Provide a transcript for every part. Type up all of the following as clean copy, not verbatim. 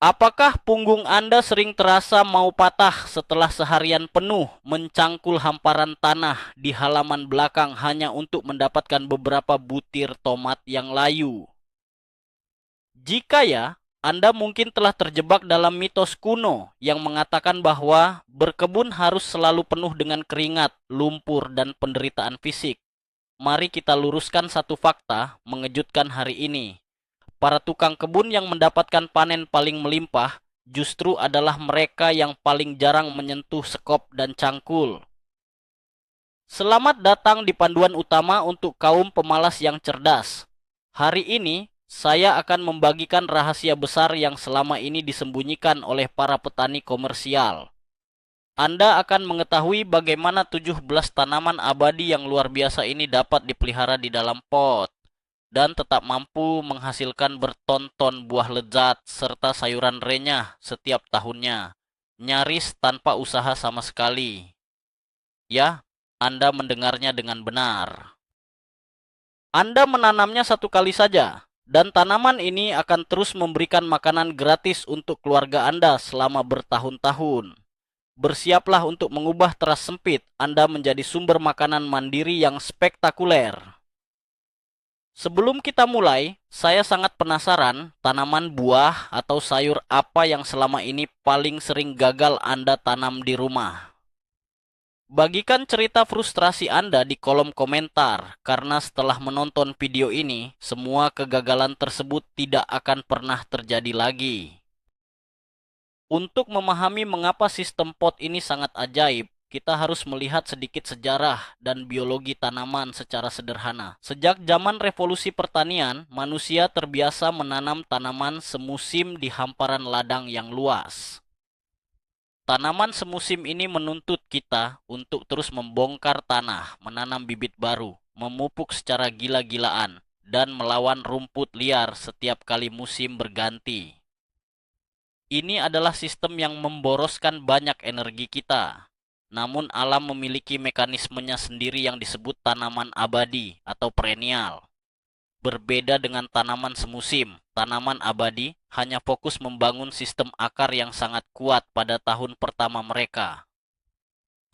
Apakah punggung Anda sering terasa mau patah setelah seharian penuh mencangkul hamparan tanah di halaman belakang hanya untuk mendapatkan beberapa butir tomat yang layu? Jika ya, Anda mungkin telah terjebak dalam mitos kuno yang mengatakan bahwa berkebun harus selalu penuh dengan keringat, lumpur, dan penderitaan fisik. Mari kita luruskan satu fakta mengejutkan hari ini. Para tukang kebun yang mendapatkan panen paling melimpah justru adalah mereka yang paling jarang menyentuh sekop dan cangkul. Selamat datang di panduan utama untuk kaum pemalas yang cerdas. Hari ini, saya akan membagikan rahasia besar yang selama ini disembunyikan oleh para petani komersial. Anda akan mengetahui bagaimana 17 tanaman abadi yang luar biasa ini dapat dipelihara di dalam pot dan tetap mampu menghasilkan bertonton buah lezat serta sayuran renyah setiap tahunnya, nyaris tanpa usaha sama sekali. Ya, Anda mendengarnya dengan benar. Anda menanamnya satu kali saja, dan tanaman ini akan terus memberikan makanan gratis untuk keluarga Anda selama bertahun-tahun. Bersiaplah untuk mengubah teras sempit Anda menjadi sumber makanan mandiri yang spektakuler. Sebelum kita mulai, saya sangat penasaran tanaman buah atau sayur apa yang selama ini paling sering gagal Anda tanam di rumah. Bagikan cerita frustrasi Anda di kolom komentar, karena setelah menonton video ini, semua kegagalan tersebut tidak akan pernah terjadi lagi. Untuk memahami mengapa sistem pot ini sangat ajaib, kita harus melihat sedikit sejarah dan biologi tanaman secara sederhana. Sejak zaman revolusi pertanian, manusia terbiasa menanam tanaman semusim di hamparan ladang yang luas. Tanaman semusim ini menuntut kita untuk terus membongkar tanah, menanam bibit baru, memupuk secara gila-gilaan, dan melawan rumput liar setiap kali musim berganti. Ini adalah sistem yang memboroskan banyak energi kita. Namun alam memiliki mekanismenya sendiri yang disebut tanaman abadi atau perennial. Berbeda dengan tanaman semusim, tanaman abadi hanya fokus membangun sistem akar yang sangat kuat pada tahun pertama mereka.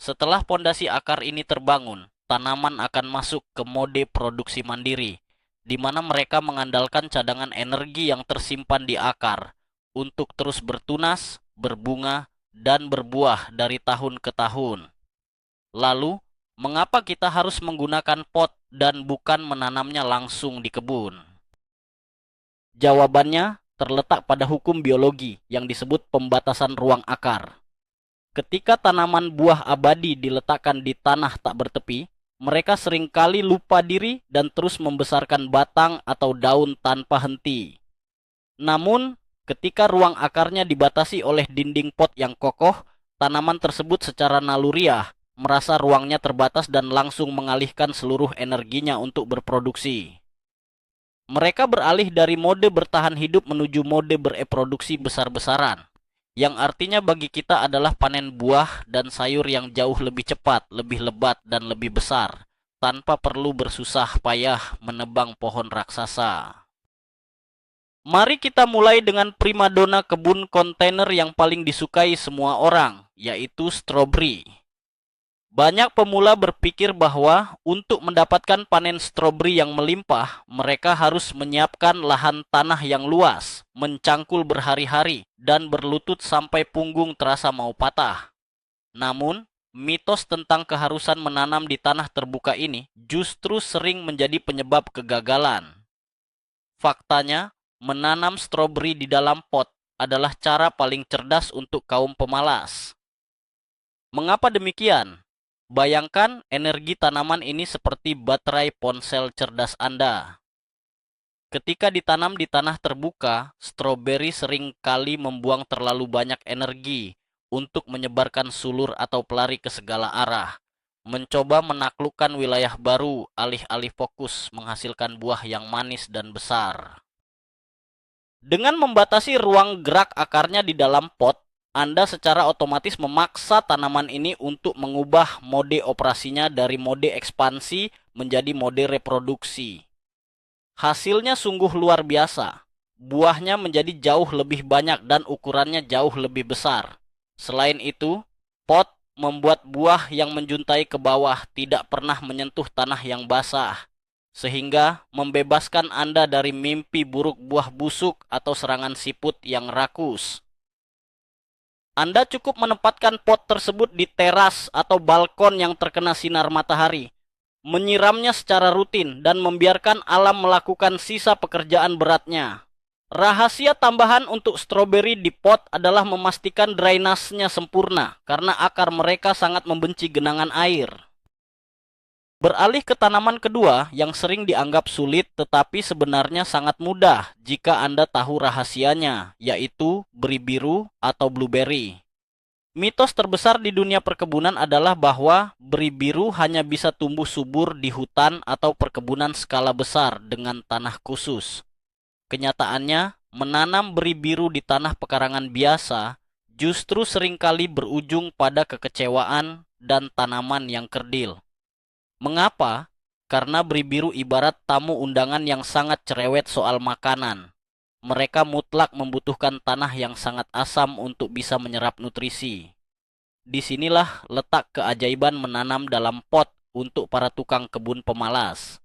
Setelah pondasi akar ini terbangun, tanaman akan masuk ke mode produksi mandiri, di mana mereka mengandalkan cadangan energi yang tersimpan di akar untuk terus bertunas, berbunga, dan berbuah dari tahun ke tahun. Lalu, mengapa kita harus menggunakan pot dan bukan menanamnya langsung di kebun? Jawabannya terletak pada hukum biologi yang disebut pembatasan ruang akar. Ketika tanaman buah abadi diletakkan di tanah tak bertepi, mereka seringkali lupa diri dan terus membesarkan batang atau daun tanpa henti. Namun, ketika ruang akarnya dibatasi oleh dinding pot yang kokoh, tanaman tersebut secara naluriah merasa ruangnya terbatas dan langsung mengalihkan seluruh energinya untuk berproduksi. Mereka beralih dari mode bertahan hidup menuju mode bereproduksi besar-besaran, yang artinya bagi kita adalah panen buah dan sayur yang jauh lebih cepat, lebih lebat, dan lebih besar, tanpa perlu bersusah payah menebang pohon raksasa. Mari kita mulai dengan primadona kebun kontainer yang paling disukai semua orang, yaitu stroberi. Banyak pemula berpikir bahwa untuk mendapatkan panen stroberi yang melimpah, mereka harus menyiapkan lahan tanah yang luas, mencangkul berhari-hari, dan berlutut sampai punggung terasa mau patah. Namun, mitos tentang keharusan menanam di tanah terbuka ini justru sering menjadi penyebab kegagalan. Faktanya, menanam stroberi di dalam pot adalah cara paling cerdas untuk kaum pemalas. Mengapa demikian? Bayangkan energi tanaman ini seperti baterai ponsel cerdas Anda. Ketika ditanam di tanah terbuka, stroberi sering kali membuang terlalu banyak energi untuk menyebarkan sulur atau pelari ke segala arah, mencoba menaklukkan wilayah baru alih-alih fokus menghasilkan buah yang manis dan besar. Dengan membatasi ruang gerak akarnya di dalam pot, Anda secara otomatis memaksa tanaman ini untuk mengubah mode operasinya dari mode ekspansi menjadi mode reproduksi. Hasilnya sungguh luar biasa. buahnya menjadi jauh lebih banyak dan ukurannya jauh lebih besar. Selain itu, pot membuat buah yang menjuntai ke bawah tidak pernah menyentuh tanah yang basah, sehingga membebaskan Anda dari mimpi buruk buah busuk atau serangan siput yang rakus. Anda cukup menempatkan pot tersebut di teras atau balkon yang terkena sinar matahari, menyiramnya secara rutin, dan membiarkan alam melakukan sisa pekerjaan beratnya. Rahasia tambahan untuk stroberi di pot adalah memastikan drainasenya sempurna, karena akar mereka sangat membenci genangan air. Beralih ke tanaman kedua yang sering dianggap sulit tetapi sebenarnya sangat mudah jika Anda tahu rahasianya, yaitu beri biru atau blueberry. Mitos terbesar di dunia perkebunan adalah bahwa beri biru hanya bisa tumbuh subur di hutan atau perkebunan skala besar dengan tanah khusus. Kenyataannya, menanam beri biru di tanah pekarangan biasa justru seringkali berujung pada kekecewaan dan tanaman yang kerdil. Mengapa? Karena beri biru ibarat tamu undangan yang sangat cerewet soal makanan. Mereka mutlak membutuhkan tanah yang sangat asam untuk bisa menyerap nutrisi. Disinilah letak keajaiban menanam dalam pot untuk para tukang kebun pemalas.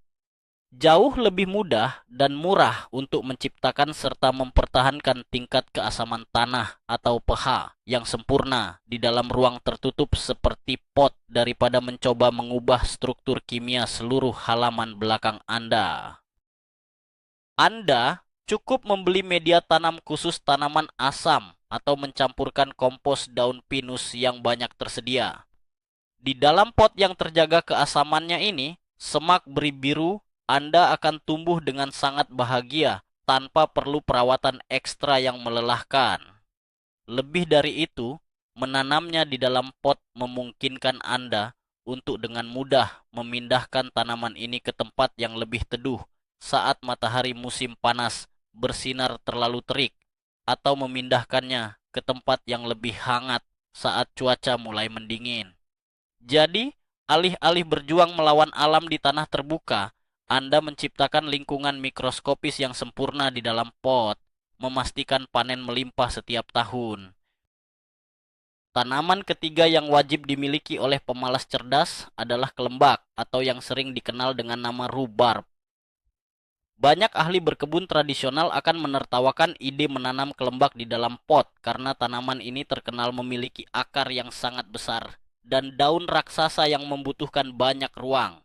Jauh lebih mudah dan murah untuk menciptakan serta mempertahankan tingkat keasaman tanah atau pH yang sempurna di dalam ruang tertutup seperti pot daripada mencoba mengubah struktur kimia seluruh halaman belakang Anda. Anda cukup membeli media tanam khusus tanaman asam atau mencampurkan kompos daun pinus yang banyak tersedia. Di dalam pot yang terjaga keasamannya ini, semak beri biru Anda akan tumbuh dengan sangat bahagia tanpa perlu perawatan ekstra yang melelahkan. Lebih dari itu, menanamnya di dalam pot memungkinkan Anda untuk dengan mudah memindahkan tanaman ini ke tempat yang lebih teduh saat matahari musim panas bersinar terlalu terik, atau memindahkannya ke tempat yang lebih hangat saat cuaca mulai mendingin. Jadi, alih-alih berjuang melawan alam di tanah terbuka, Anda menciptakan lingkungan mikroskopis yang sempurna di dalam pot, memastikan panen melimpah setiap tahun. Tanaman ketiga yang wajib dimiliki oleh pemalas cerdas adalah kelembak atau yang sering dikenal dengan nama rhubarb. Banyak ahli berkebun tradisional akan menertawakan ide menanam kelembak di dalam pot karena tanaman ini terkenal memiliki akar yang sangat besar dan daun raksasa yang membutuhkan banyak ruang.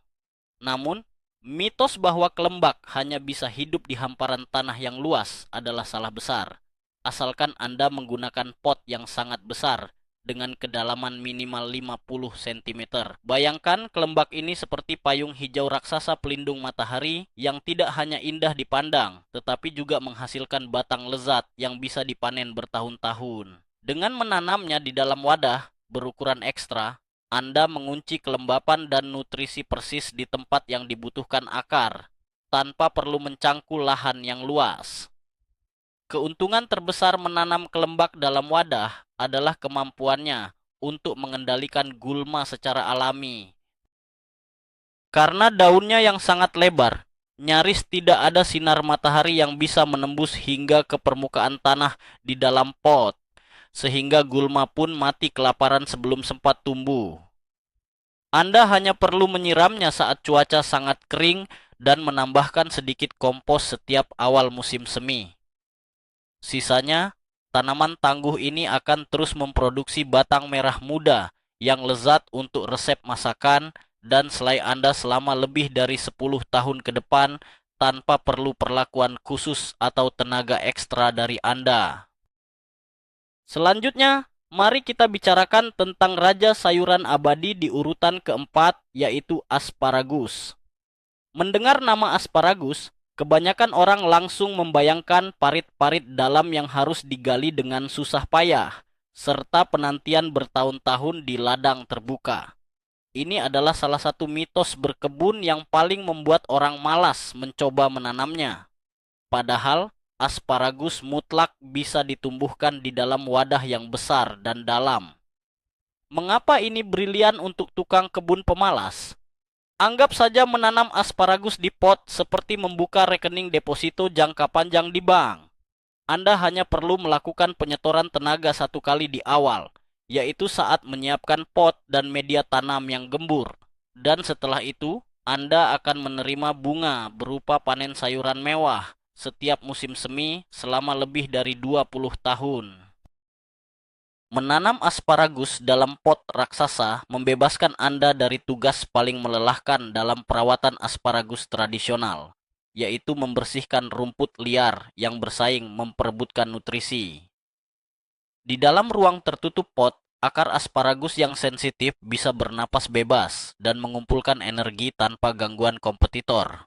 Namun, mitos bahwa kelembak hanya bisa hidup di hamparan tanah yang luas adalah salah besar, asalkan Anda menggunakan pot yang sangat besar dengan kedalaman minimal 50 cm. Bayangkan kelembak ini seperti payung hijau raksasa pelindung matahari yang tidak hanya indah dipandang, tetapi juga menghasilkan batang lezat yang bisa dipanen bertahun-tahun. Dengan menanamnya di dalam wadah berukuran ekstra, Anda mengunci kelembapan dan nutrisi persis di tempat yang dibutuhkan akar, tanpa perlu mencangkul lahan yang luas. Keuntungan terbesar menanam kelembak dalam wadah adalah kemampuannya untuk mengendalikan gulma secara alami. Karena daunnya yang sangat lebar, nyaris tidak ada sinar matahari yang bisa menembus hingga ke permukaan tanah di dalam pot, sehingga gulma pun mati kelaparan sebelum sempat tumbuh. Anda hanya perlu menyiramnya saat cuaca sangat kering dan menambahkan sedikit kompos setiap awal musim semi. Sisanya, tanaman tangguh ini akan terus memproduksi batang merah muda yang lezat untuk resep masakan dan selai Anda selama lebih dari 10 tahun ke depan tanpa perlu perlakuan khusus atau tenaga ekstra dari Anda. Selanjutnya, mari kita bicarakan tentang raja sayuran abadi di urutan keempat, yaitu asparagus. Mendengar nama asparagus, kebanyakan orang langsung membayangkan parit-parit dalam yang harus digali dengan susah payah, serta penantian bertahun-tahun di ladang terbuka. Ini adalah salah satu mitos berkebun yang paling membuat orang malas mencoba menanamnya. Padahal, asparagus mutlak bisa ditumbuhkan di dalam wadah yang besar dan dalam. Mengapa ini brilian untuk tukang kebun pemalas? Anggap saja menanam asparagus di pot seperti membuka rekening deposito jangka panjang di bank. Anda hanya perlu melakukan penyetoran tenaga satu kali di awal, yaitu saat menyiapkan pot dan media tanam yang gembur. Dan setelah itu, Anda akan menerima bunga berupa panen sayuran mewah setiap musim semi selama lebih dari 20 tahun. Menanam asparagus dalam pot raksasa membebaskan Anda dari tugas paling melelahkan dalam perawatan asparagus tradisional, yaitu membersihkan rumput liar yang bersaing memperebutkan nutrisi. Di dalam ruang tertutup pot, akar asparagus yang sensitif bisa bernapas bebas dan mengumpulkan energi tanpa gangguan kompetitor.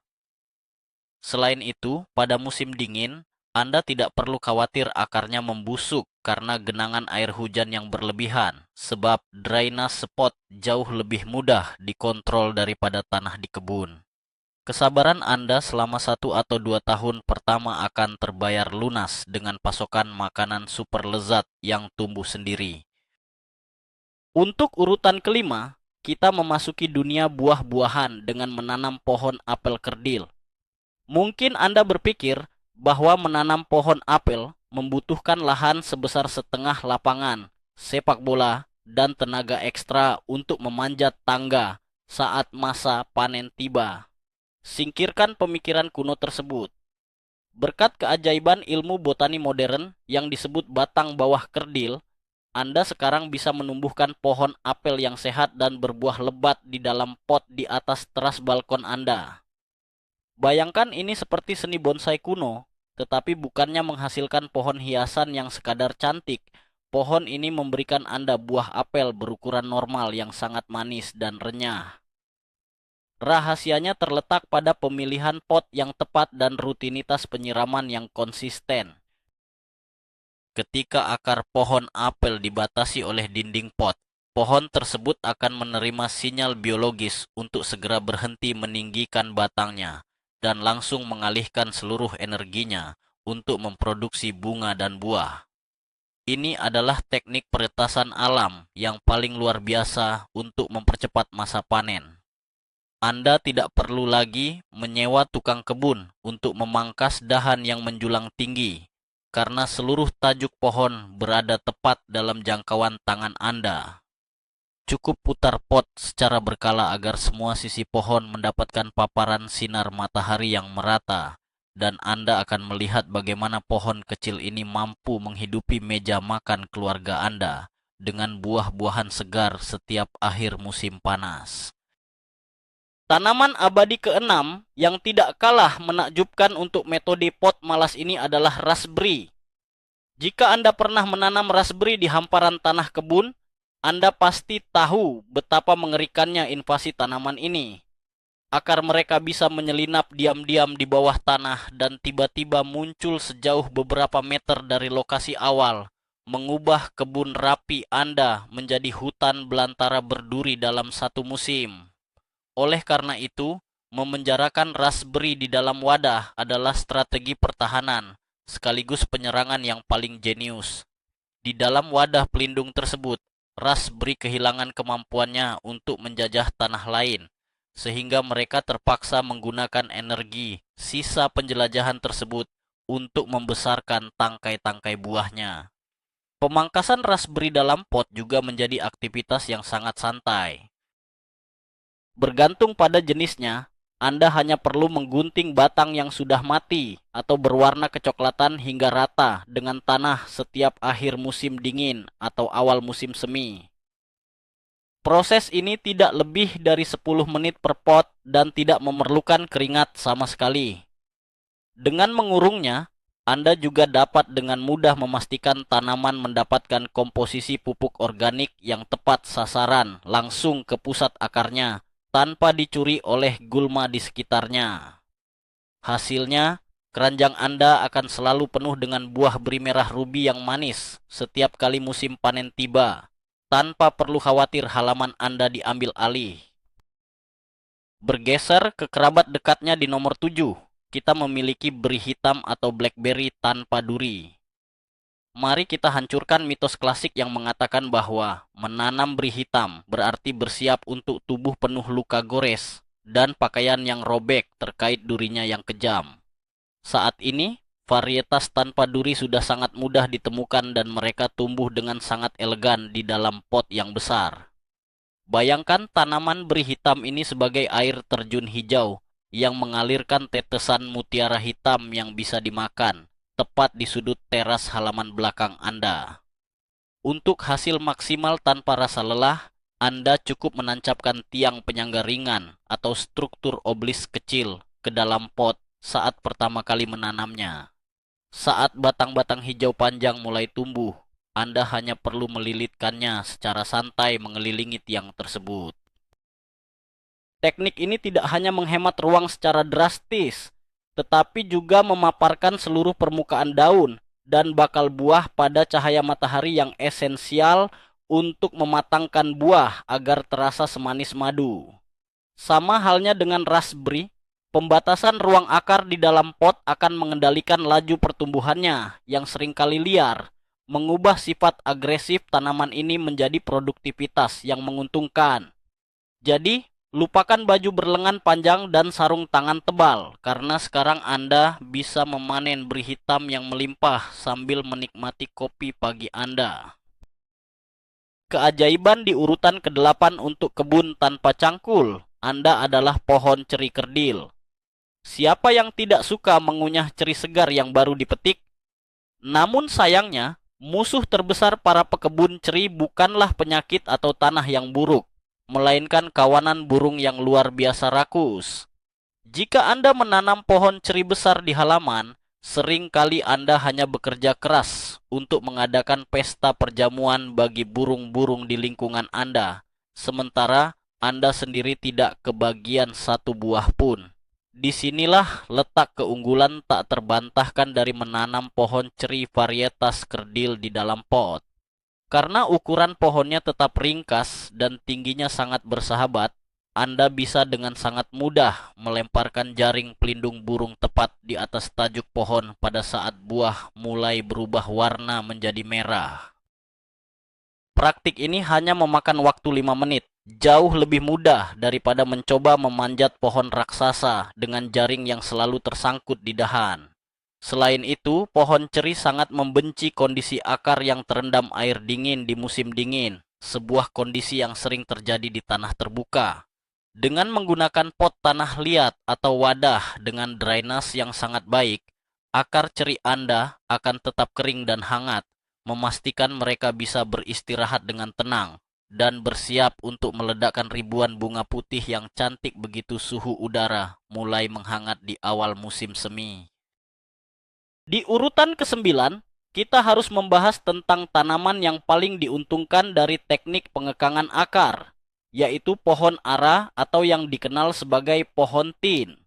Selain itu, pada musim dingin, Anda tidak perlu khawatir akarnya membusuk karena genangan air hujan yang berlebihan, sebab drainase pot jauh lebih mudah dikontrol daripada tanah di kebun. Kesabaran Anda selama 1 atau 2 tahun pertama akan terbayar lunas dengan pasokan makanan super lezat yang tumbuh sendiri. Untuk urutan kelima, kita memasuki dunia buah-buahan dengan menanam pohon apel kerdil. Mungkin Anda berpikir bahwa menanam pohon apel membutuhkan lahan sebesar setengah lapangan sepak bola dan tenaga ekstra untuk memanjat tangga saat masa panen tiba. Singkirkan pemikiran kuno tersebut. Berkat keajaiban ilmu botani modern yang disebut batang bawah kerdil, Anda sekarang bisa menumbuhkan pohon apel yang sehat dan berbuah lebat di dalam pot di atas teras balkon Anda. Bayangkan ini seperti seni bonsai kuno, tetapi bukannya menghasilkan pohon hiasan yang sekadar cantik. Pohon ini memberikan Anda buah apel berukuran normal yang sangat manis dan renyah. Rahasianya terletak pada pemilihan pot yang tepat dan rutinitas penyiraman yang konsisten. Ketika akar pohon apel dibatasi oleh dinding pot, pohon tersebut akan menerima sinyal biologis untuk segera berhenti meninggikan batangnya dan langsung mengalihkan seluruh energinya untuk memproduksi bunga dan buah. Ini adalah teknik peretasan alam yang paling luar biasa untuk mempercepat masa panen. Anda tidak perlu lagi menyewa tukang kebun untuk memangkas dahan yang menjulang tinggi, karena seluruh tajuk pohon berada tepat dalam jangkauan tangan Anda. Cukup putar pot secara berkala agar semua sisi pohon mendapatkan paparan sinar matahari yang merata, dan Anda akan melihat bagaimana pohon kecil ini mampu menghidupi meja makan keluarga Anda dengan buah-buahan segar setiap akhir musim panas. Tanaman abadi keenam yang tidak kalah menakjubkan untuk metode pot malas ini adalah raspberry. Jika Anda pernah menanam raspberry di hamparan tanah kebun, Anda pasti tahu betapa mengerikannya invasi tanaman ini. Akar mereka bisa menyelinap diam-diam di bawah tanah dan tiba-tiba muncul sejauh beberapa meter dari lokasi awal, mengubah kebun rapi Anda menjadi hutan belantara berduri dalam satu musim. Oleh karena itu, memenjarakan raspberry di dalam wadah adalah strategi pertahanan, sekaligus penyerangan yang paling jenius. Di dalam wadah pelindung tersebut, raspberry kehilangan kemampuannya untuk menjajah tanah lain, sehingga mereka terpaksa menggunakan energi sisa penjelajahan tersebut untuk membesarkan tangkai-tangkai buahnya. Pemangkasan raspberry dalam pot juga menjadi aktivitas yang sangat santai. Bergantung pada jenisnya, Anda hanya perlu menggunting batang yang sudah mati atau berwarna kecoklatan hingga rata dengan tanah setiap akhir musim dingin atau awal musim semi. Proses ini tidak lebih dari 10 menit per pot dan tidak memerlukan keringat sama sekali. Dengan mengurungnya, Anda juga dapat dengan mudah memastikan tanaman mendapatkan komposisi pupuk organik yang tepat sasaran langsung ke pusat akarnya, tanpa dicuri oleh gulma di sekitarnya. Hasilnya, keranjang Anda akan selalu penuh dengan buah beri merah ruby yang manis setiap kali musim panen tiba, tanpa perlu khawatir halaman Anda diambil alih. Bergeser ke kerabat dekatnya di nomor 7, kita memiliki beri hitam atau blackberry tanpa duri. Mari kita hancurkan mitos klasik yang mengatakan bahwa menanam beri hitam berarti bersiap untuk tubuh penuh luka gores dan pakaian yang robek terkait durinya yang kejam. Saat ini, Varietas tanpa duri sudah sangat mudah ditemukan dan mereka tumbuh dengan sangat elegan di dalam pot yang besar. Bayangkan tanaman beri hitam ini sebagai air terjun hijau yang mengalirkan tetesan mutiara hitam yang bisa dimakan, tepat di sudut teras halaman belakang Anda. Untuk hasil maksimal tanpa rasa lelah, Anda cukup menancapkan tiang penyangga ringan atau struktur oblis kecil ke dalam pot saat pertama kali menanamnya. Saat batang-batang hijau panjang mulai tumbuh, Anda hanya perlu melilitkannya secara santai mengelilingi tiang tersebut. Teknik ini tidak hanya menghemat ruang secara drastis, tetapi juga memaparkan seluruh permukaan daun dan bakal buah pada cahaya matahari yang esensial untuk mematangkan buah agar terasa semanis madu. Sama halnya dengan raspberry, pembatasan ruang akar di dalam pot akan mengendalikan laju pertumbuhannya yang seringkali liar, mengubah sifat agresif tanaman ini menjadi produktivitas yang menguntungkan. Jadi, lupakan baju berlengan panjang dan sarung tangan tebal, karena sekarang Anda bisa memanen beri hitam yang melimpah sambil menikmati kopi pagi Anda. Keajaiban di urutan ke-8 untuk kebun tanpa cangkul, Anda adalah pohon ceri kerdil. Siapa yang tidak suka mengunyah ceri segar yang baru dipetik? Namun sayangnya, musuh terbesar para pekebun ceri bukanlah penyakit atau tanah yang buruk, melainkan kawanan burung yang luar biasa rakus. Jika Anda menanam pohon ceri besar di halaman, sering kali Anda hanya bekerja keras untuk mengadakan pesta perjamuan bagi burung-burung di lingkungan Anda, sementara Anda sendiri tidak kebagian satu buah pun. Disinilah letak keunggulan tak terbantahkan dari menanam pohon ceri varietas kerdil di dalam pot. Karena ukuran pohonnya tetap ringkas dan tingginya sangat bersahabat, Anda bisa dengan sangat mudah melemparkan jaring pelindung burung tepat di atas tajuk pohon pada saat buah mulai berubah warna menjadi merah. Praktik ini hanya memakan waktu 5 menit, jauh lebih mudah daripada mencoba memanjat pohon raksasa dengan jaring yang selalu tersangkut di dahan. Selain itu, pohon ceri sangat membenci kondisi akar yang terendam air dingin di musim dingin, sebuah kondisi yang sering terjadi di tanah terbuka. Dengan menggunakan pot tanah liat atau wadah dengan drainase yang sangat baik, akar ceri Anda akan tetap kering dan hangat, memastikan mereka bisa beristirahat dengan tenang dan bersiap untuk meledakkan ribuan bunga putih yang cantik begitu suhu udara mulai menghangat di awal musim semi. Di urutan ke-9, kita harus membahas tentang tanaman yang paling diuntungkan dari teknik pengekangan akar, yaitu pohon ara atau yang dikenal sebagai pohon tin.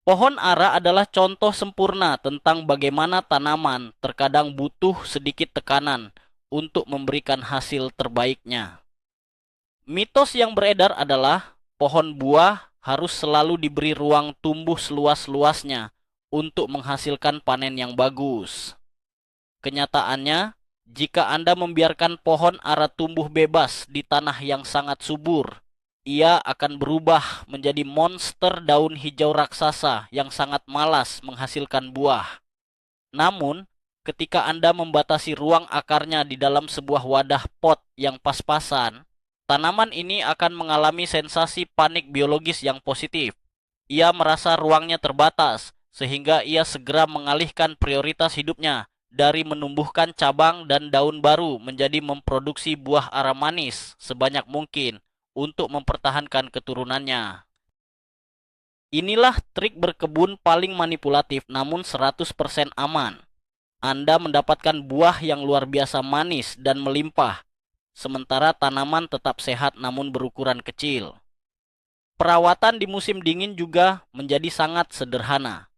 Pohon ara adalah contoh sempurna tentang bagaimana tanaman terkadang butuh sedikit tekanan untuk memberikan hasil terbaiknya. Mitos yang beredar adalah pohon buah harus selalu diberi ruang tumbuh seluas-luasnya untuk menghasilkan panen yang bagus. Kenyataannya, jika Anda membiarkan pohon ara tumbuh bebas di tanah yang sangat subur, ia akan berubah menjadi monster daun hijau raksasa yang sangat malas menghasilkan buah. Namun, ketika Anda membatasi ruang akarnya di dalam sebuah wadah pot yang pas-pasan, tanaman ini akan mengalami sensasi panik biologis yang positif. Ia merasa ruangnya terbatas, sehingga ia segera mengalihkan prioritas hidupnya dari menumbuhkan cabang dan daun baru menjadi memproduksi buah ara manis sebanyak mungkin untuk mempertahankan keturunannya. Inilah trik berkebun paling manipulatif namun 100% aman. Anda mendapatkan buah yang luar biasa manis dan melimpah, sementara tanaman tetap sehat namun berukuran kecil. Perawatan di musim dingin juga menjadi sangat sederhana.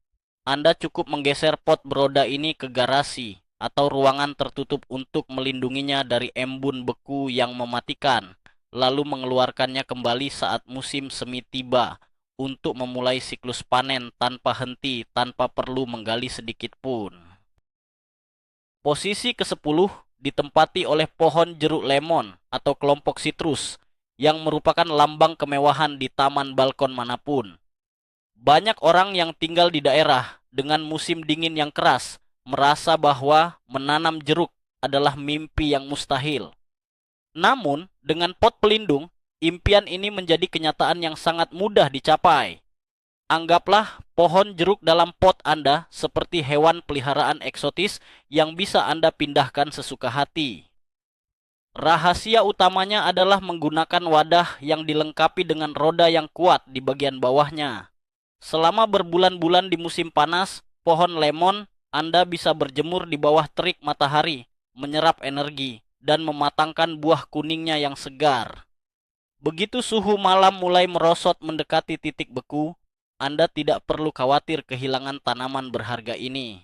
Anda cukup menggeser pot beroda ini ke garasi atau ruangan tertutup untuk melindunginya dari embun beku yang mematikan, lalu mengeluarkannya kembali saat musim semi tiba untuk memulai siklus panen tanpa henti, tanpa perlu menggali sedikit pun. Posisi ke-10 ditempati oleh pohon jeruk lemon atau kelompok sitrus yang merupakan lambang kemewahan di taman balkon manapun. Banyak orang yang tinggal di daerah dengan musim dingin yang keras, merasa bahwa menanam jeruk adalah mimpi yang mustahil. Namun, dengan pot pelindung, impian ini menjadi kenyataan yang sangat mudah dicapai. Anggaplah pohon jeruk dalam pot Anda seperti hewan peliharaan eksotis yang bisa Anda pindahkan sesuka hati. Rahasia utamanya adalah menggunakan wadah yang dilengkapi dengan roda yang kuat di bagian bawahnya. Selama berbulan-bulan di musim panas, pohon lemon Anda bisa berjemur di bawah terik matahari, menyerap energi, dan mematangkan buah kuningnya yang segar. Begitu suhu malam mulai merosot mendekati titik beku, Anda tidak perlu khawatir kehilangan tanaman berharga ini.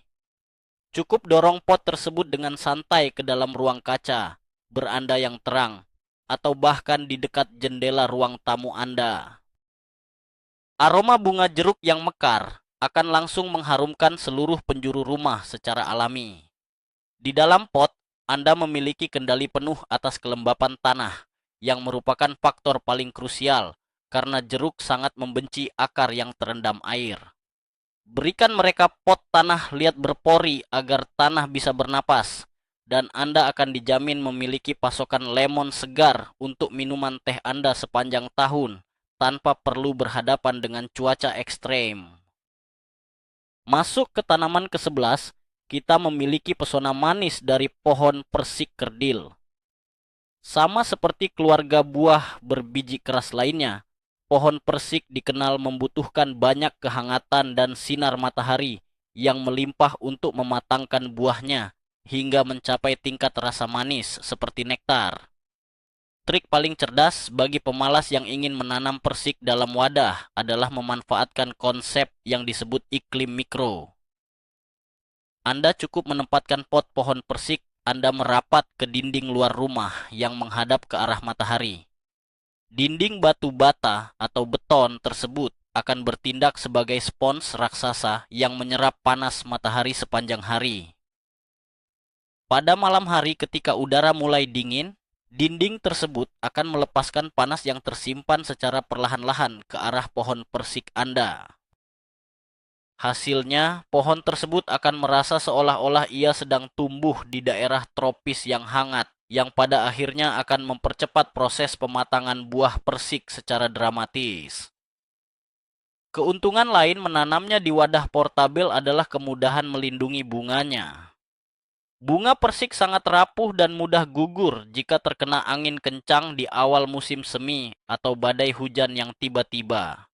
Cukup dorong pot tersebut dengan santai ke dalam ruang kaca, beranda yang terang, atau bahkan di dekat jendela ruang tamu Anda. Aroma bunga jeruk yang mekar akan langsung mengharumkan seluruh penjuru rumah secara alami. Di dalam pot, Anda memiliki kendali penuh atas kelembapan tanah, yang merupakan faktor paling krusial karena jeruk sangat membenci akar yang terendam air. Berikan mereka pot tanah liat berpori agar tanah bisa bernapas, dan Anda akan dijamin memiliki pasokan lemon segar untuk minuman teh Anda sepanjang tahun, tanpa perlu berhadapan dengan cuaca ekstrem. Masuk ke tanaman ke-11, kita memiliki pesona manis dari pohon persik kerdil. Sama seperti keluarga buah berbiji keras lainnya, pohon persik dikenal membutuhkan banyak kehangatan dan sinar matahari yang melimpah untuk mematangkan buahnya hingga mencapai tingkat rasa manis seperti nektar. Trik paling cerdas bagi pemalas yang ingin menanam persik dalam wadah adalah memanfaatkan konsep yang disebut iklim mikro. Anda cukup menempatkan pot pohon persik Anda merapat ke dinding luar rumah yang menghadap ke arah matahari. Dinding batu bata atau beton tersebut akan bertindak sebagai spons raksasa yang menyerap panas matahari sepanjang hari. Pada malam hari ketika udara mulai dingin, dinding tersebut akan melepaskan panas yang tersimpan secara perlahan-lahan ke arah pohon persik Anda. Hasilnya, pohon tersebut akan merasa seolah-olah ia sedang tumbuh di daerah tropis yang hangat, yang pada akhirnya akan mempercepat proses pematangan buah persik secara dramatis. Keuntungan lain menanamnya di wadah portabel adalah kemudahan melindungi bunganya. Bunga persik sangat rapuh dan mudah gugur jika terkena angin kencang di awal musim semi atau badai hujan yang tiba-tiba.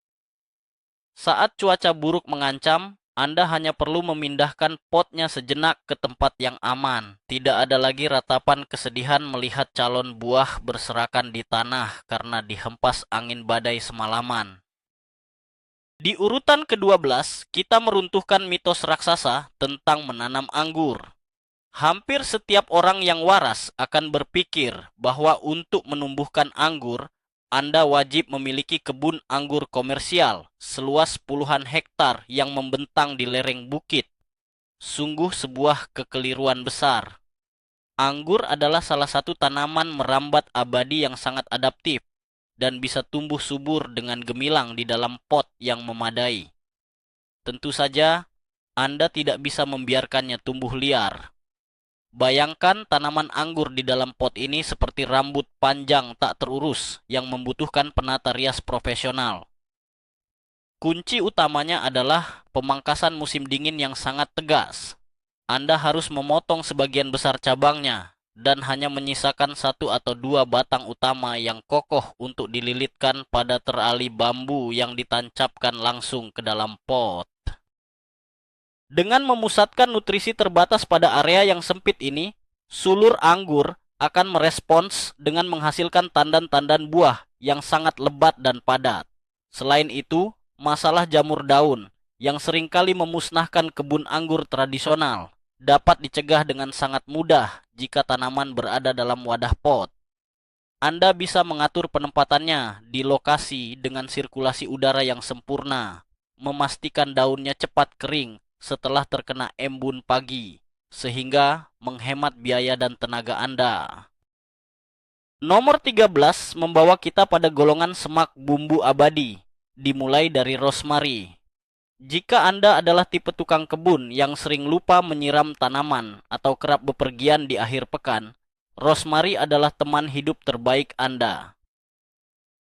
Saat cuaca buruk mengancam, Anda hanya perlu memindahkan potnya sejenak ke tempat yang aman. Tidak ada lagi ratapan kesedihan melihat calon buah berserakan di tanah karena dihempas angin badai semalaman. Di urutan ke-12, kita meruntuhkan mitos raksasa tentang menanam anggur. Hampir setiap orang yang waras akan berpikir bahwa untuk menumbuhkan anggur, Anda wajib memiliki kebun anggur komersial seluas puluhan hektar yang membentang di lereng bukit. Sungguh sebuah kekeliruan besar. Anggur adalah salah satu tanaman merambat abadi yang sangat adaptif dan bisa tumbuh subur dengan gemilang di dalam pot yang memadai. Tentu saja, Anda tidak bisa membiarkannya tumbuh liar. Bayangkan tanaman anggur di dalam pot ini seperti rambut panjang tak terurus yang membutuhkan penata rias profesional. Kunci utamanya adalah pemangkasan musim dingin yang sangat tegas. Anda harus memotong sebagian besar cabangnya dan hanya menyisakan satu atau dua batang utama yang kokoh untuk dililitkan pada terali bambu yang ditancapkan langsung ke dalam pot. Dengan memusatkan nutrisi terbatas pada area yang sempit ini, sulur anggur akan merespons dengan menghasilkan tandan-tandan buah yang sangat lebat dan padat. Selain itu, masalah jamur daun yang seringkali memusnahkan kebun anggur tradisional dapat dicegah dengan sangat mudah jika tanaman berada dalam wadah pot. Anda bisa mengatur penempatannya di lokasi dengan sirkulasi udara yang sempurna, memastikan daunnya cepat kering setelah terkena embun pagi, sehingga menghemat biaya dan tenaga Anda. Nomor 13 membawa kita pada golongan semak bumbu abadi, dimulai dari rosemary. Jika Anda adalah tipe tukang kebun yang sering lupa menyiram tanaman atau kerap bepergian di akhir pekan, rosemary adalah teman hidup terbaik Anda.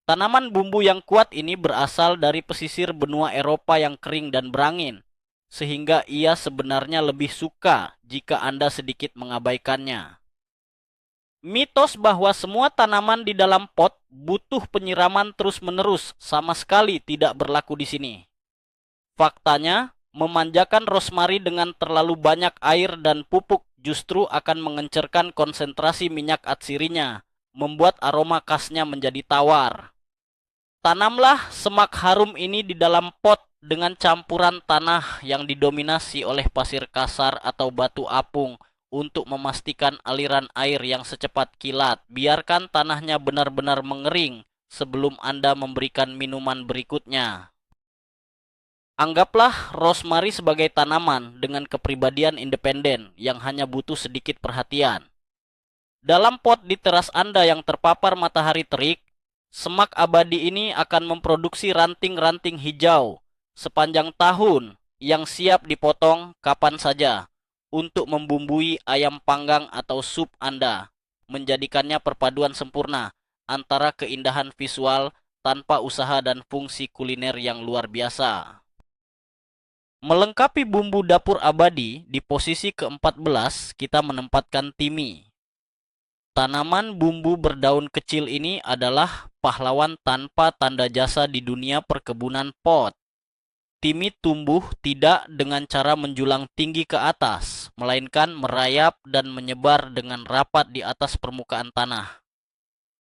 Tanaman bumbu yang kuat ini berasal dari pesisir benua Eropa yang kering dan berangin, sehingga ia sebenarnya lebih suka jika Anda sedikit mengabaikannya. Mitos bahwa semua tanaman di dalam pot butuh penyiraman terus-menerus sama sekali tidak berlaku di sini. Faktanya, memanjakan rosemary dengan terlalu banyak air dan pupuk justru akan mengencerkan konsentrasi minyak atsirinya, membuat aroma khasnya menjadi tawar. Tanamlah semak harum ini di dalam pot dengan campuran tanah yang didominasi oleh pasir kasar atau batu apung untuk memastikan aliran air yang secepat kilat. Biarkan tanahnya benar-benar mengering sebelum Anda memberikan minuman berikutnya. Anggaplah rosemary sebagai tanaman dengan kepribadian independen yang hanya butuh sedikit perhatian. Dalam pot di teras Anda yang terpapar matahari terik, semak abadi ini akan memproduksi ranting-ranting hijau sepanjang tahun yang siap dipotong kapan saja untuk membumbui ayam panggang atau sup Anda, menjadikannya perpaduan sempurna antara keindahan visual tanpa usaha dan fungsi kuliner yang luar biasa. Melengkapi bumbu dapur abadi, di posisi ke-14 kita menempatkan timi. Tanaman bumbu berdaun kecil ini adalah pahlawan tanpa tanda jasa di dunia perkebunan pot. Timi tumbuh tidak dengan cara menjulang tinggi ke atas, melainkan merayap dan menyebar dengan rapat di atas permukaan tanah.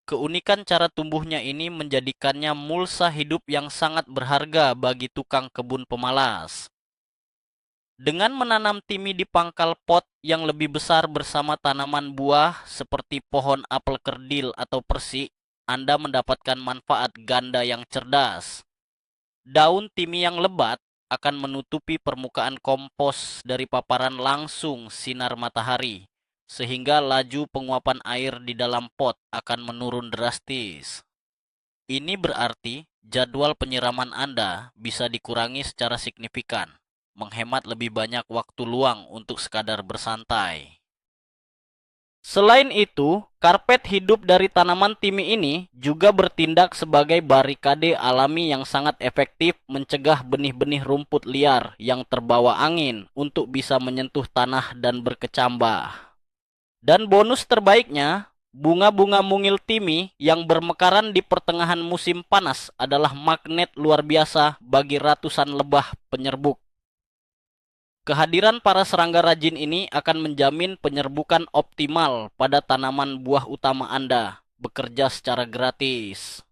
Keunikan cara tumbuhnya ini menjadikannya mulsa hidup yang sangat berharga bagi tukang kebun pemalas. Dengan menanam timi di pangkal pot yang lebih besar bersama tanaman buah seperti pohon apel kerdil atau persik, Anda mendapatkan manfaat ganda yang cerdas. Daun timi yang lebat akan menutupi permukaan kompos dari paparan langsung sinar matahari, sehingga laju penguapan air di dalam pot akan menurun drastis. Ini berarti jadwal penyiraman Anda bisa dikurangi secara signifikan, menghemat lebih banyak waktu luang untuk sekadar bersantai. Selain itu, karpet hidup dari tanaman timi ini juga bertindak sebagai barikade alami yang sangat efektif mencegah benih-benih rumput liar yang terbawa angin untuk bisa menyentuh tanah dan berkecambah. Dan bonus terbaiknya, bunga-bunga mungil timi yang bermekaran di pertengahan musim panas adalah magnet luar biasa bagi ratusan lebah penyerbuk. Kehadiran para serangga rajin ini akan menjamin penyerbukan optimal pada tanaman buah utama Anda, bekerja secara gratis.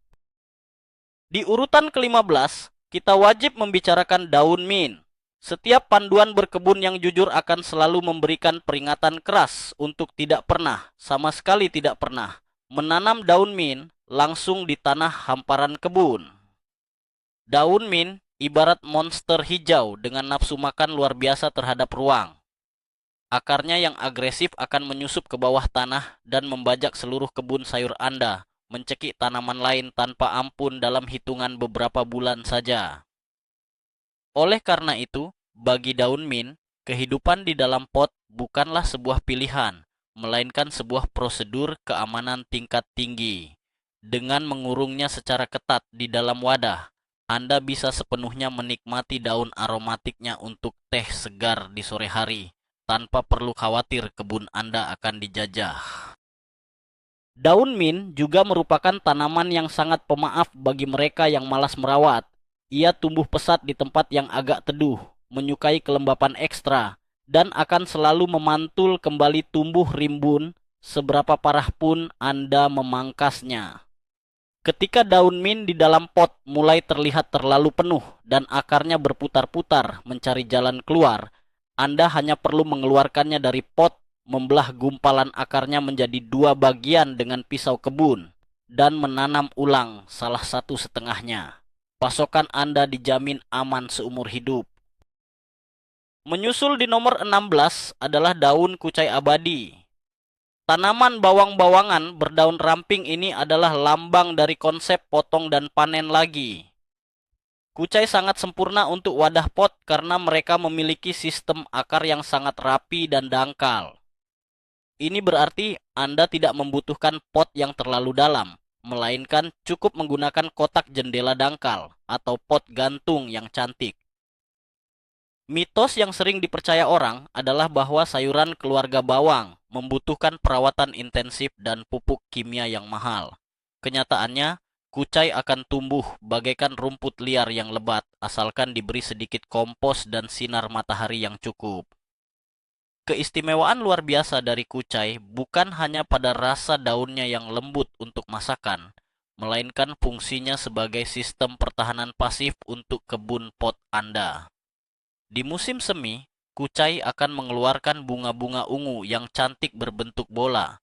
Di urutan ke-15, kita wajib membicarakan daun mint. Setiap panduan berkebun yang jujur akan selalu memberikan peringatan keras untuk tidak pernah, sama sekali tidak pernah, menanam daun mint langsung di tanah hamparan kebun. Daun mint ibarat monster hijau dengan nafsu makan luar biasa terhadap ruang. Akarnya yang agresif akan menyusup ke bawah tanah dan membajak seluruh kebun sayur Anda, mencekik tanaman lain tanpa ampun dalam hitungan beberapa bulan saja. Oleh karena itu, bagi daun mint, kehidupan di dalam pot bukanlah sebuah pilihan, melainkan sebuah prosedur keamanan tingkat tinggi. Dengan mengurungnya secara ketat di dalam wadah, Anda bisa sepenuhnya menikmati daun aromatiknya untuk teh segar di sore hari, tanpa perlu khawatir kebun Anda akan dijajah. Daun mint juga merupakan tanaman yang sangat pemaaf bagi mereka yang malas merawat. Ia tumbuh pesat di tempat yang agak teduh, menyukai kelembapan ekstra, dan akan selalu memantul kembali tumbuh rimbun seberapa parah pun Anda memangkasnya. Ketika daun mint di dalam pot mulai terlihat terlalu penuh dan akarnya berputar-putar mencari jalan keluar, Anda hanya perlu mengeluarkannya dari pot, membelah gumpalan akarnya menjadi 2 bagian dengan pisau kebun, dan menanam ulang salah satu setengahnya. Pasokan Anda dijamin aman seumur hidup. Menyusul di nomor 16 adalah daun kucai abadi. Tanaman bawang-bawangan berdaun ramping ini adalah lambang dari konsep potong dan panen lagi. Kucai sangat sempurna untuk wadah pot karena mereka memiliki sistem akar yang sangat rapi dan dangkal. Ini berarti Anda tidak membutuhkan pot yang terlalu dalam, melainkan cukup menggunakan kotak jendela dangkal atau pot gantung yang cantik. Mitos yang sering dipercaya orang adalah bahwa sayuran keluarga bawang membutuhkan perawatan intensif dan pupuk kimia yang mahal. Kenyataannya, kucai akan tumbuh bagaikan rumput liar yang lebat asalkan diberi sedikit kompos dan sinar matahari yang cukup. Keistimewaan luar biasa dari kucai bukan hanya pada rasa daunnya yang lembut untuk masakan, melainkan fungsinya sebagai sistem pertahanan pasif untuk kebun pot Anda. Di musim semi, kucai akan mengeluarkan bunga-bunga ungu yang cantik berbentuk bola.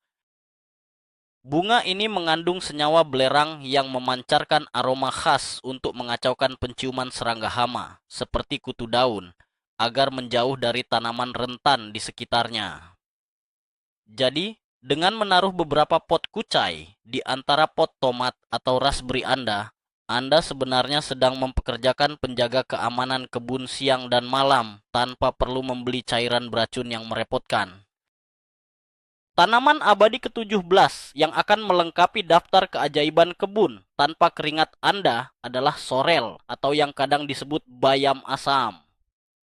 Bunga ini mengandung senyawa belerang yang memancarkan aroma khas untuk mengacaukan penciuman serangga hama, seperti kutu daun, agar menjauh dari tanaman rentan di sekitarnya. Jadi, dengan menaruh beberapa pot kucai di antara pot tomat atau raspberry Anda sebenarnya sedang mempekerjakan penjaga keamanan kebun siang dan malam tanpa perlu membeli cairan beracun yang merepotkan. Tanaman abadi ke-17 yang akan melengkapi daftar keajaiban kebun tanpa keringat Anda adalah sorel atau yang kadang disebut bayam asam.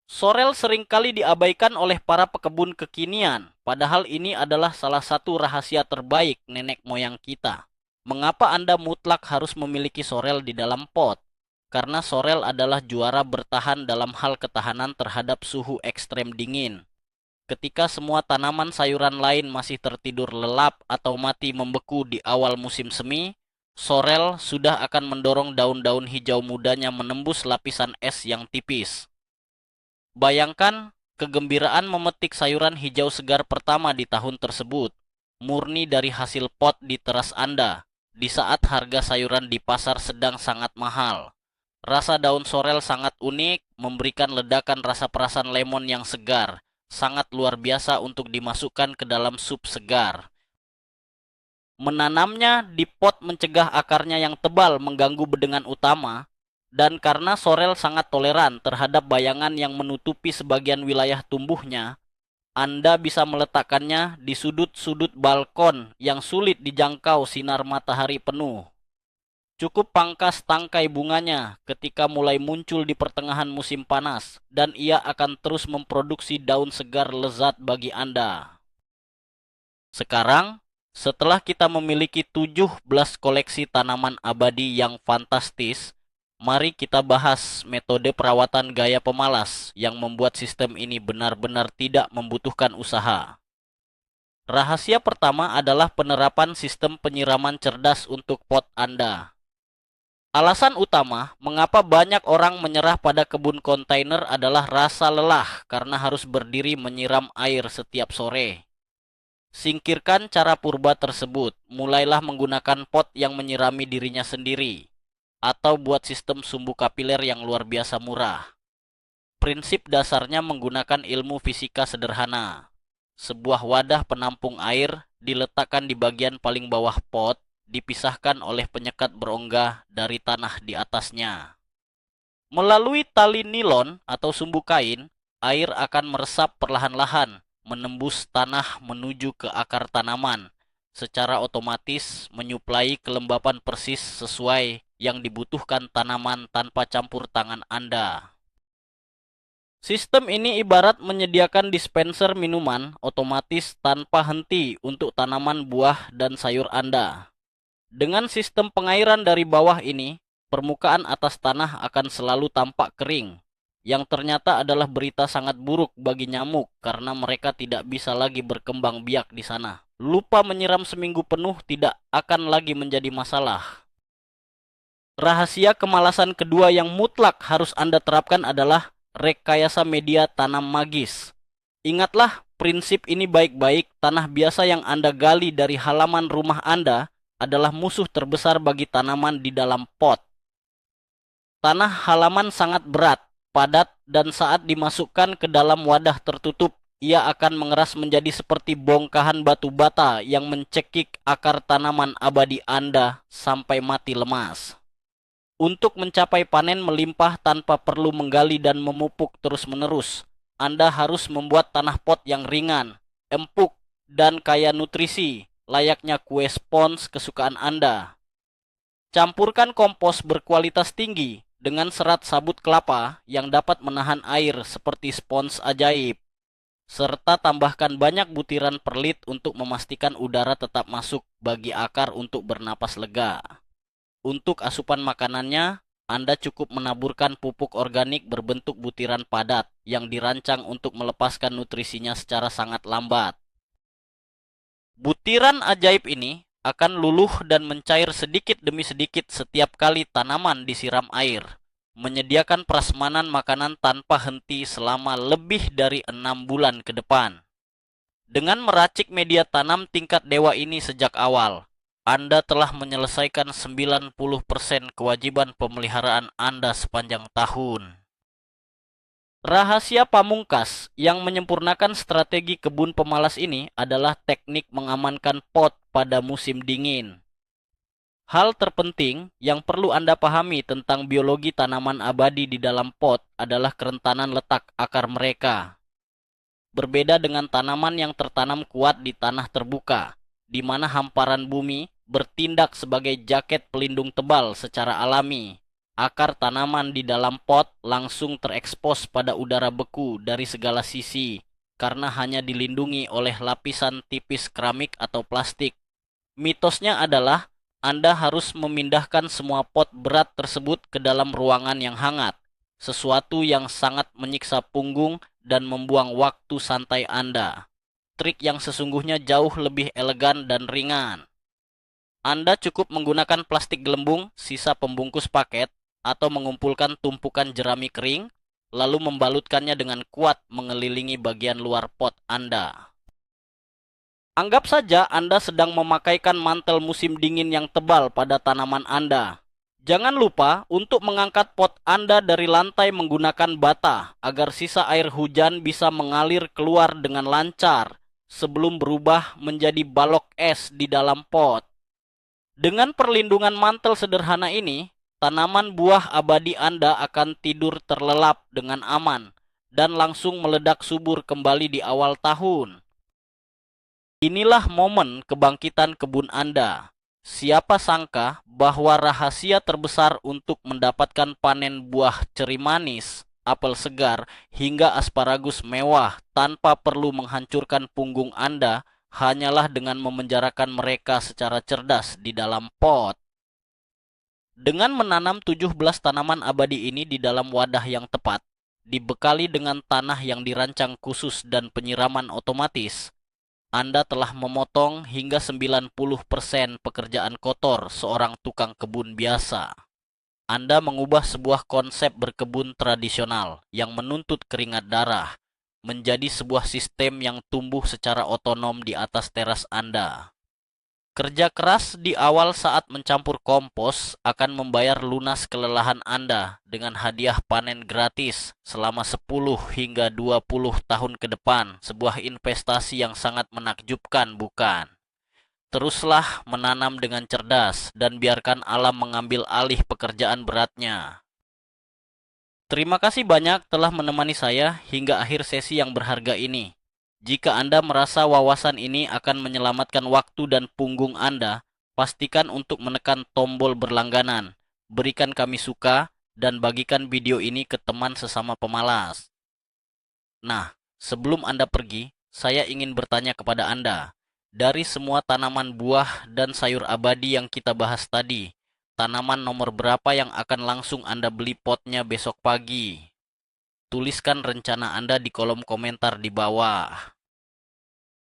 Sorel seringkali diabaikan oleh para pekebun kekinian, padahal ini adalah salah satu rahasia terbaik nenek moyang kita. Mengapa Anda mutlak harus memiliki sorel di dalam pot? Karena sorel adalah juara bertahan dalam hal ketahanan terhadap suhu ekstrem dingin. Ketika semua tanaman sayuran lain masih tertidur lelap atau mati membeku di awal musim semi, sorel sudah akan mendorong daun-daun hijau mudanya menembus lapisan es yang tipis. Bayangkan kegembiraan memetik sayuran hijau segar pertama di tahun tersebut, murni dari hasil pot di teras Anda, di saat harga sayuran di pasar sedang sangat mahal. Rasa daun sorel sangat unik, memberikan ledakan rasa perasan lemon yang segar, sangat luar biasa untuk dimasukkan ke dalam sup segar. Menanamnya di pot mencegah akarnya yang tebal mengganggu bedengan utama, dan karena sorel sangat toleran terhadap bayangan yang menutupi sebagian wilayah tumbuhnya, Anda bisa meletakkannya di sudut-sudut balkon yang sulit dijangkau sinar matahari penuh. Cukup pangkas tangkai bunganya ketika mulai muncul di pertengahan musim panas, dan ia akan terus memproduksi daun segar lezat bagi Anda. Sekarang, setelah kita memiliki 17 koleksi tanaman abadi yang fantastis, mari kita bahas metode perawatan gaya pemalas yang membuat sistem ini benar-benar tidak membutuhkan usaha. Rahasia pertama adalah penerapan sistem penyiraman cerdas untuk pot Anda. Alasan utama mengapa banyak orang menyerah pada kebun kontainer adalah rasa lelah karena harus berdiri menyiram air setiap sore. Singkirkan cara purba tersebut, mulailah menggunakan pot yang menyirami dirinya sendiri, atau buat sistem sumbu kapiler yang luar biasa murah. Prinsip dasarnya menggunakan ilmu fisika sederhana. Sebuah wadah penampung air diletakkan di bagian paling bawah pot, dipisahkan oleh penyekat berongga dari tanah di atasnya. Melalui tali nilon atau sumbu kain, air akan meresap perlahan-lahan, menembus tanah menuju ke akar tanaman, secara otomatis menyuplai kelembapan persis sesuai yang dibutuhkan tanaman tanpa campur tangan Anda. Sistem ini ibarat menyediakan dispenser minuman otomatis tanpa henti untuk tanaman buah dan sayur Anda. Dengan sistem pengairan dari bawah ini, permukaan atas tanah akan selalu tampak kering, yang ternyata adalah berita sangat buruk bagi nyamuk karena mereka tidak bisa lagi berkembang biak di sana. Lupa menyiram seminggu penuh tidak akan lagi menjadi masalah. Rahasia kemalasan kedua yang mutlak harus Anda terapkan adalah rekayasa media tanam magis. Ingatlah prinsip ini baik-baik, tanah biasa yang Anda gali dari halaman rumah Anda adalah musuh terbesar bagi tanaman di dalam pot. Tanah halaman sangat berat, padat, dan saat dimasukkan ke dalam wadah tertutup, ia akan mengeras menjadi seperti bongkahan batu bata yang mencekik akar tanaman abadi Anda sampai mati lemas. Untuk mencapai panen melimpah tanpa perlu menggali dan memupuk terus-menerus, Anda harus membuat tanah pot yang ringan, empuk, dan kaya nutrisi, layaknya kue spons kesukaan Anda. Campurkan kompos berkualitas tinggi dengan serat sabut kelapa yang dapat menahan air seperti spons ajaib, serta tambahkan banyak butiran perlit untuk memastikan udara tetap masuk bagi akar untuk bernapas lega. Untuk asupan makanannya, Anda cukup menaburkan pupuk organik berbentuk butiran padat yang dirancang untuk melepaskan nutrisinya secara sangat lambat. Butiran ajaib ini akan luluh dan mencair sedikit demi sedikit setiap kali tanaman disiram air, menyediakan prasmanan makanan tanpa henti selama lebih dari 6 bulan ke depan. Dengan meracik media tanam tingkat dewa ini sejak awal, Anda telah menyelesaikan 90% kewajiban pemeliharaan Anda sepanjang tahun. Rahasia pamungkas yang menyempurnakan strategi kebun pemalas ini adalah teknik mengamankan pot pada musim dingin. Hal terpenting yang perlu Anda pahami tentang biologi tanaman abadi di dalam pot adalah kerentanan letak akar mereka. Berbeda dengan tanaman yang tertanam kuat di tanah terbuka, di mana hamparan bumi bertindak sebagai jaket pelindung tebal secara alami. Akar tanaman di dalam pot langsung terekspos pada udara beku dari segala sisi, karena hanya dilindungi oleh lapisan tipis keramik atau plastik. Mitosnya adalah Anda harus memindahkan semua pot berat tersebut ke dalam ruangan yang hangat, sesuatu yang sangat menyiksa punggung dan membuang waktu santai Anda. Trik yang sesungguhnya jauh lebih elegan dan ringan. Anda cukup menggunakan plastik gelembung, sisa pembungkus paket, atau mengumpulkan tumpukan jerami kering, lalu membalutkannya dengan kuat mengelilingi bagian luar pot Anda. Anggap saja Anda sedang memakaikan mantel musim dingin yang tebal pada tanaman Anda. Jangan lupa untuk mengangkat pot Anda dari lantai menggunakan bata agar sisa air hujan bisa mengalir keluar dengan lancar sebelum berubah menjadi balok es di dalam pot. Dengan perlindungan mantel sederhana ini, tanaman buah abadi Anda akan tidur terlelap dengan aman dan langsung meledak subur kembali di awal tahun. Inilah momen kebangkitan kebun Anda. Siapa sangka bahwa rahasia terbesar untuk mendapatkan panen buah ceri manis, apel segar, hingga asparagus mewah tanpa perlu menghancurkan punggung Anda hanyalah dengan memenjarakan mereka secara cerdas di dalam pot. Dengan menanam 17 tanaman abadi ini di dalam wadah yang tepat, dibekali dengan tanah yang dirancang khusus dan penyiraman otomatis, Anda telah memotong hingga 90% pekerjaan kotor seorang tukang kebun biasa. Anda mengubah sebuah konsep berkebun tradisional yang menuntut keringat darah menjadi sebuah sistem yang tumbuh secara otonom di atas teras Anda. Kerja keras di awal saat mencampur kompos akan membayar lunas kelelahan Anda dengan hadiah panen gratis selama 10 hingga 20 tahun ke depan, sebuah investasi yang sangat menakjubkan, bukan? Teruslah menanam dengan cerdas dan biarkan alam mengambil alih pekerjaan beratnya. Terima kasih banyak telah menemani saya hingga akhir sesi yang berharga ini. Jika Anda merasa wawasan ini akan menyelamatkan waktu dan punggung Anda, pastikan untuk menekan tombol berlangganan, berikan kami suka, dan bagikan video ini ke teman sesama pemalas. Nah, sebelum Anda pergi, saya ingin bertanya kepada Anda, dari semua tanaman buah dan sayur abadi yang kita bahas tadi, tanaman nomor berapa yang akan langsung Anda beli potnya besok pagi? Tuliskan rencana Anda di kolom komentar di bawah.